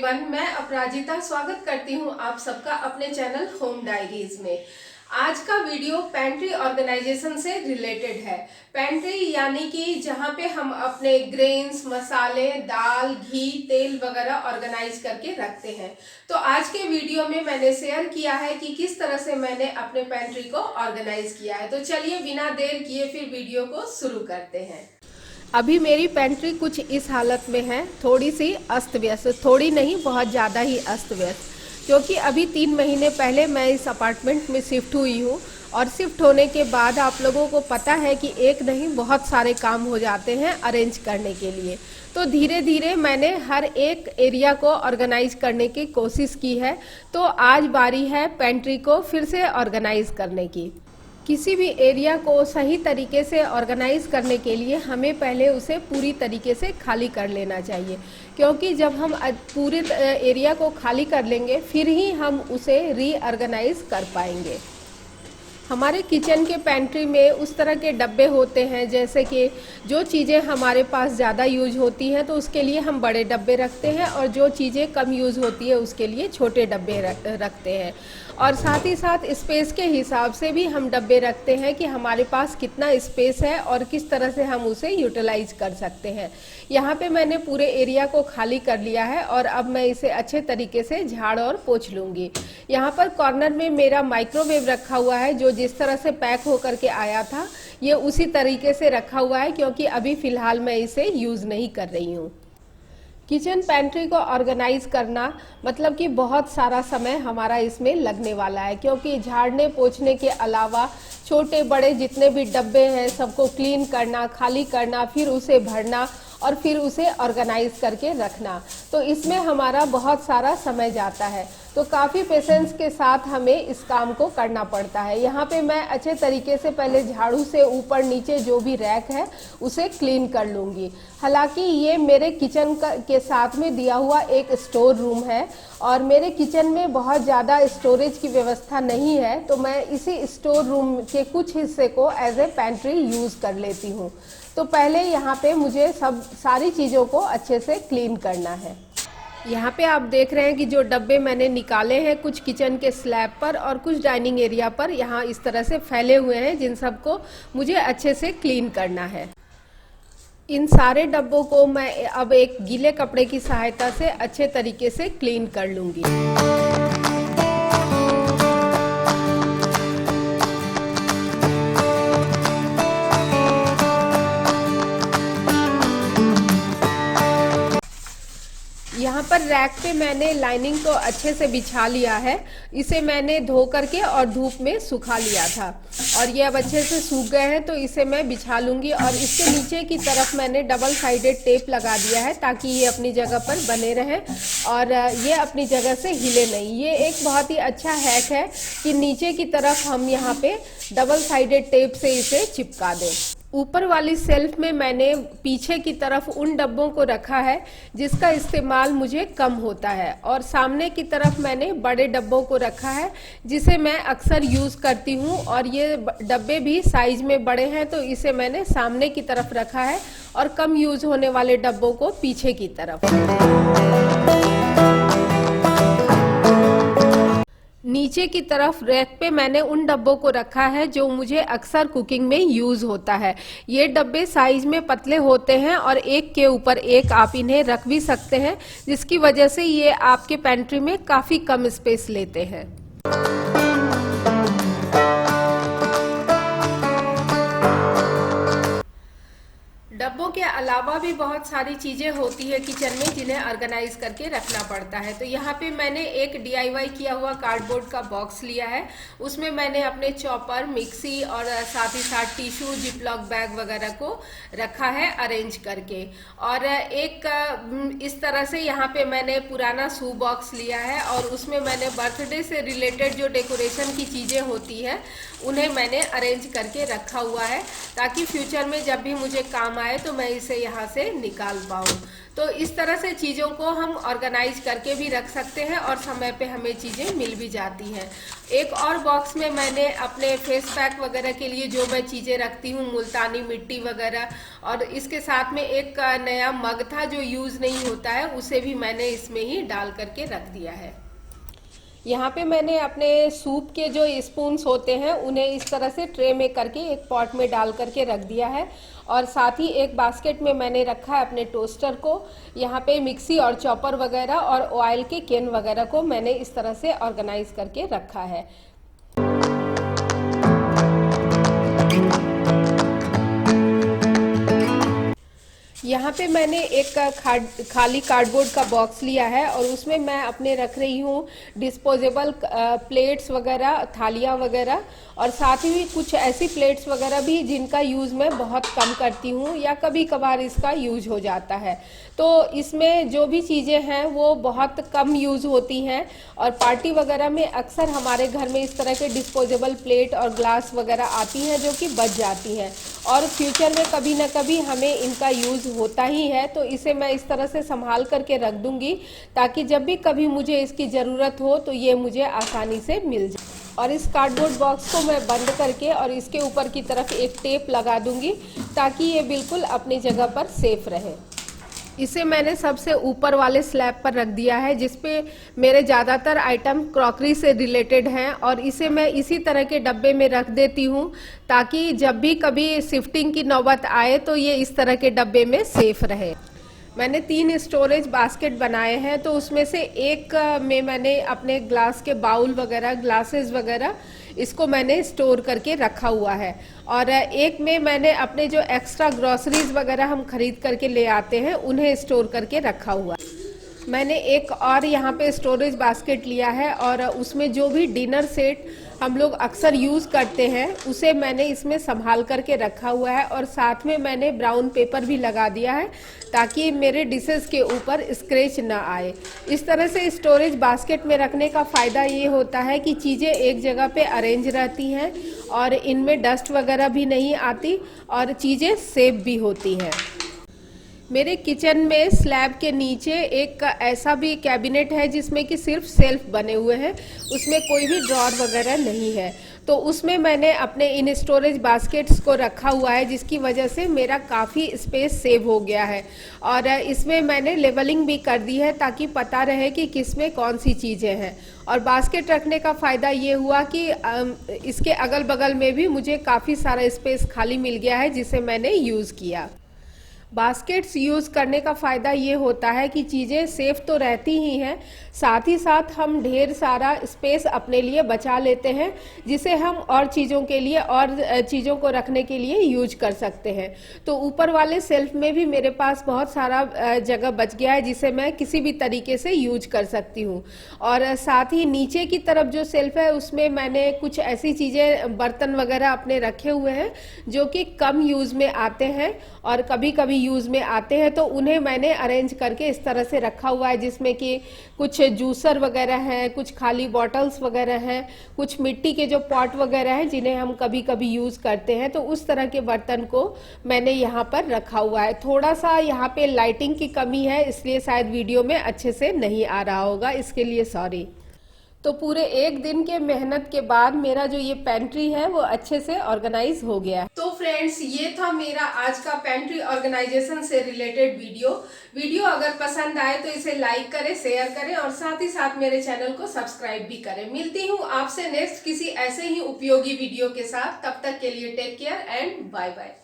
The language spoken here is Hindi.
एवरीवन, मैं अपराजिता स्वागत करती हूं आप सबका अपने चैनल होम डायरीज में। आज का वीडियो पेंट्री ऑर्गेनाइजेशन से रिलेटेड है। पेंट्री यानी कि जहां पे हम अपने ग्रेन्स, मसाले, दाल, घी, तेल वगैरह ऑर्गेनाइज करके रखते हैं। तो आज के वीडियो में मैंने शेयर किया है कि किस तरह से मैंने अपने पेंट्री को ऑर्गेनाइज किया है। तो चलिए बिना देर किए फिर वीडियो को शुरू करते हैं। अभी मेरी पेंट्री कुछ इस हालत में है, थोड़ी सी अस्त व्यस्त, थोड़ी नहीं बहुत ज़्यादा ही अस्त व्यस्त, क्योंकि अभी 3 महीने पहले मैं इस अपार्टमेंट में शिफ्ट हुई हूँ। और शिफ्ट होने के बाद आप लोगों को पता है कि एक नहीं बहुत सारे काम हो जाते हैं अरेंज करने के लिए। तो धीरे धीरे मैंने हर एक एरिया को ऑर्गेनाइज करने की कोशिश की है। तो आज बारी है पेंट्री को फिर से ऑर्गेनाइज करने की। किसी भी एरिया को सही तरीके से ऑर्गेनाइज करने के लिए हमें पहले उसे पूरी तरीके से खाली कर लेना चाहिए, क्योंकि जब हम पूरे एरिया को खाली कर लेंगे फिर ही हम उसे रीऑर्गेनाइज कर पाएंगे। हमारे किचन के पेंट्री में उस तरह के डब्बे होते हैं, जैसे कि जो चीज़ें हमारे पास ज़्यादा यूज होती हैं तो उसके लिए हम बड़े डब्बे रखते हैं, और जो चीज़ें कम यूज़ होती है उसके लिए छोटे डब्बे रखते हैं। और साथ ही साथ स्पेस के हिसाब से भी हम डब्बे रखते हैं कि हमारे पास कितना स्पेस है और किस तरह से हम उसे यूटिलाइज कर सकते हैं। यहाँ पे मैंने पूरे एरिया को खाली कर लिया है और अब मैं इसे अच्छे तरीके से झाड़ और पोंछ लूँगी। यहाँ पर कॉर्नर में मेरा माइक्रोवेव रखा हुआ है, जो जिस तरह से पैक होकर के आया था ये उसी तरीके से रखा हुआ है, क्योंकि अभी फ़िलहाल मैं इसे यूज़ नहीं कर रही हूँ। किचन पेंट्री को ऑर्गेनाइज करना मतलब कि बहुत सारा समय हमारा इसमें लगने वाला है, क्योंकि झाड़ने पोंछने के अलावा छोटे बड़े जितने भी डब्बे हैं सबको क्लीन करना, खाली करना, फिर उसे भरना और फिर उसे ऑर्गेनाइज करके रखना, तो इसमें हमारा बहुत सारा समय जाता है। तो काफ़ी पेशेंस के साथ हमें इस काम को करना पड़ता है। यहाँ पे मैं अच्छे तरीके से पहले झाड़ू से ऊपर नीचे जो भी रैक है उसे क्लीन कर लूँगी। हालांकि ये मेरे किचन के साथ में दिया हुआ एक स्टोर रूम है और मेरे किचन में बहुत ज़्यादा स्टोरेज की व्यवस्था नहीं है, तो मैं इसी स्टोर रूम के कुछ हिस्से को एज ए पेंट्री यूज़ कर लेती हूँ। तो पहले यहाँ पे मुझे सारी चीज़ों को अच्छे से क्लीन करना है। यहाँ पे आप देख रहे हैं कि जो डब्बे मैंने निकाले हैं कुछ किचन के स्लैब पर और कुछ डाइनिंग एरिया पर यहाँ इस तरह से फैले हुए हैं, जिन सबको मुझे अच्छे से क्लीन करना है। इन सारे डब्बों को मैं अब एक गीले कपड़े की सहायता से अच्छे तरीके से क्लीन कर लूँगी। यहाँ पर रैक पे मैंने लाइनिंग को अच्छे से बिछा लिया है। इसे मैंने धो करके और धूप में सुखा लिया था और ये अब अच्छे से सूख गए हैं, तो इसे मैं बिछा लूँगी। और इसके नीचे की तरफ मैंने डबल साइडेड टेप लगा दिया है ताकि ये अपनी जगह पर बने रहे और ये अपनी जगह से हिले नहीं। ये एक बहुत ही अच्छा हैक है कि नीचे की तरफ हम यहाँ पे डबल साइडेड टेप से इसे चिपका दें। ऊपर वाली सेल्फ में मैंने पीछे की तरफ उन डब्बों को रखा है जिसका इस्तेमाल मुझे कम होता है, और सामने की तरफ मैंने बड़े डब्बों को रखा है जिसे मैं अक्सर यूज़ करती हूँ। और ये डब्बे भी साइज में बड़े हैं, तो इसे मैंने सामने की तरफ रखा है और कम यूज़ होने वाले डब्बों को पीछे की तरफ। नीचे की तरफ रैक पे मैंने उन डब्बों को रखा है जो मुझे अक्सर कुकिंग में यूज़ होता है। ये डब्बे साइज में पतले होते हैं और एक के ऊपर एक आप इन्हें रख भी सकते हैं, जिसकी वजह से ये आपके पेंट्री में काफ़ी कम स्पेस लेते हैं। डब्बों के अलावा भी बहुत सारी चीज़ें होती है किचन में जिन्हें ऑर्गेनाइज करके रखना पड़ता है। तो यहाँ पे मैंने एक DIY किया हुआ कार्डबोर्ड का बॉक्स लिया है। उसमें मैंने अपने चॉपर, मिक्सी और साथ ही साथ टिश्यू, जिपलॉक बैग वगैरह को रखा है अरेंज करके। और एक इस तरह से यहाँ पे मैंने पुराना शू बॉक्स लिया है और उसमें मैंने बर्थडे से रिलेटेड जो डेकोरेशन की चीज़ें होती है उन्हें मैंने अरेंज करके रखा हुआ है, ताकि फ्यूचर में जब भी मुझे काम आए आए तो मैं इसे यहाँ से निकाल पाऊँ। तो इस तरह से चीज़ों को हम ऑर्गेनाइज करके भी रख सकते हैं और समय पे हमें चीज़ें मिल भी जाती हैं। एक और बॉक्स में मैंने अपने फेस पैक वगैरह के लिए जो मैं चीज़ें रखती हूँ, मुल्तानी मिट्टी वगैरह, और इसके साथ में एक नया मग था जो यूज़ नहीं होता है, उसे भी मैंने इसमें ही डाल करके रख दिया है। यहाँ पे मैंने अपने सूप के जो स्पून्स होते हैं उन्हें इस तरह से ट्रे में करके एक पॉट में डाल करके रख दिया है, और साथ ही एक बास्केट में मैंने रखा है अपने टोस्टर को। यहाँ पे मिक्सी और चॉपर वगैरह और ऑयल के कैन वगैरह को मैंने इस तरह से ऑर्गेनाइज करके रखा है। यहाँ पे मैंने एक खाली कार्डबोर्ड का बॉक्स लिया है और उसमें मैं अपने रख रही हूँ डिस्पोजेबल प्लेट्स वगैरह, थालियाँ वगैरह, और साथ ही कुछ ऐसी प्लेट्स वगैरह भी जिनका यूज़ मैं बहुत कम करती हूँ या कभी कभार इसका यूज हो जाता है। तो इसमें जो भी चीज़ें हैं वो बहुत कम यूज़ होती हैं, और पार्टी वगैरह में अक्सर हमारे घर में इस तरह के डिस्पोजेबल प्लेट और ग्लास वगैरह आती हैं जो कि बच जाती हैं, और फ्यूचर में कभी ना कभी हमें इनका यूज़ होता ही है। तो इसे मैं इस तरह से संभाल करके रख दूंगी ताकि जब भी कभी मुझे इसकी ज़रूरत हो तो ये मुझे आसानी से मिल जाए। और इस कार्डबोर्ड बॉक्स को मैं बंद करके और इसके ऊपर की तरफ एक टेप लगा दूंगी ताकि ये बिल्कुल अपनी जगह पर सेफ रहे। इसे मैंने सबसे ऊपर वाले स्लैब पर रख दिया है जिसपे मेरे ज़्यादातर आइटम क्रॉकरी से रिलेटेड हैं, और इसे मैं इसी तरह के डब्बे में रख देती हूँ ताकि जब भी कभी शिफ्टिंग की नौबत आए तो ये इस तरह के डब्बे में सेफ रहे। मैंने 3 स्टोरेज बास्केट बनाए हैं, तो उसमें से एक में मैंने अपने ग्लास के बाउल वगैरह, ग्लासेस वगैरह, इसको मैंने स्टोर करके रखा हुआ है, और एक में मैंने अपने जो एक्स्ट्रा ग्रॉसरीज वगैरह हम खरीद करके ले आते हैं उन्हें स्टोर करके रखा हुआ है। मैंने एक और यहाँ पे स्टोरेज बास्केट लिया है और उसमें जो भी डिनर सेट हम लोग अक्सर यूज़ करते हैं उसे मैंने इसमें संभाल करके रखा हुआ है, और साथ में मैंने ब्राउन पेपर भी लगा दिया है ताकि मेरे डिशेस के ऊपर स्क्रैच ना आए। इस तरह से स्टोरेज बास्केट में रखने का फ़ायदा ये होता है कि चीज़ें एक जगह पे अरेंज रहती हैं और इनमें डस्ट वगैरह भी नहीं आती और चीज़ें सेफ भी होती हैं। मेरे किचन में स्लैब के नीचे एक ऐसा भी कैबिनेट है जिसमें कि सिर्फ सेल्फ बने हुए हैं, उसमें कोई भी ड्रॉर वगैरह नहीं है, तो उसमें मैंने अपने इन स्टोरेज बास्केट्स को रखा हुआ है जिसकी वजह से मेरा काफ़ी स्पेस सेव हो गया है। और इसमें मैंने लेवलिंग भी कर दी है ताकि पता रहे कि किस में कौन सी चीज़ें हैं। और बास्केट रखने का फ़ायदा ये हुआ कि इसके अगल बगल में भी मुझे काफ़ी सारा स्पेस खाली मिल गया है जिसे मैंने यूज़ किया। बास्केट्स यूज़ करने का फ़ायदा ये होता है कि चीज़ें सेफ़ तो रहती ही हैं, साथ ही साथ हम ढेर सारा स्पेस अपने लिए बचा लेते हैं जिसे हम और चीज़ों के लिए और चीज़ों को रखने के लिए यूज कर सकते हैं। तो ऊपर वाले सेल्फ में भी मेरे पास बहुत सारा जगह बच गया है जिसे मैं किसी भी तरीके से यूज कर सकती हूँ। और साथ ही नीचे की तरफ जो सेल्फ है उसमें मैंने कुछ ऐसी चीज़ें, बर्तन वगैरह अपने रखे हुए हैं जो कि कम यूज़ में आते हैं और कभी कभी यूज़ में आते हैं, तो उन्हें मैंने अरेंज करके इस तरह से रखा हुआ है जिसमें कि कुछ जूसर वगैरह हैं, कुछ खाली बॉटल्स वगैरह हैं, कुछ मिट्टी के जो पॉट वगैरह हैं जिन्हें हम कभी कभी यूज़ करते हैं, तो उस तरह के बर्तन को मैंने यहाँ पर रखा हुआ है। थोड़ा सा यहाँ पे लाइटिंग की कमी है इसलिए शायद वीडियो में अच्छे से नहीं आ रहा होगा, इसके लिए सॉरी। तो पूरे एक दिन के मेहनत के बाद मेरा जो ये पेंट्री है वो अच्छे से ऑर्गेनाइज हो गया है। तो फ्रेंड्स, ये था मेरा आज का पेंट्री ऑर्गेनाइजेशन से रिलेटेड वीडियो अगर पसंद आए तो इसे लाइक करें, शेयर करें और साथ ही साथ मेरे चैनल को सब्सक्राइब भी करें। मिलती हूँ आपसे नेक्स्ट किसी ऐसे ही उपयोगी वीडियो के साथ, तब तक के लिए take care and bye bye.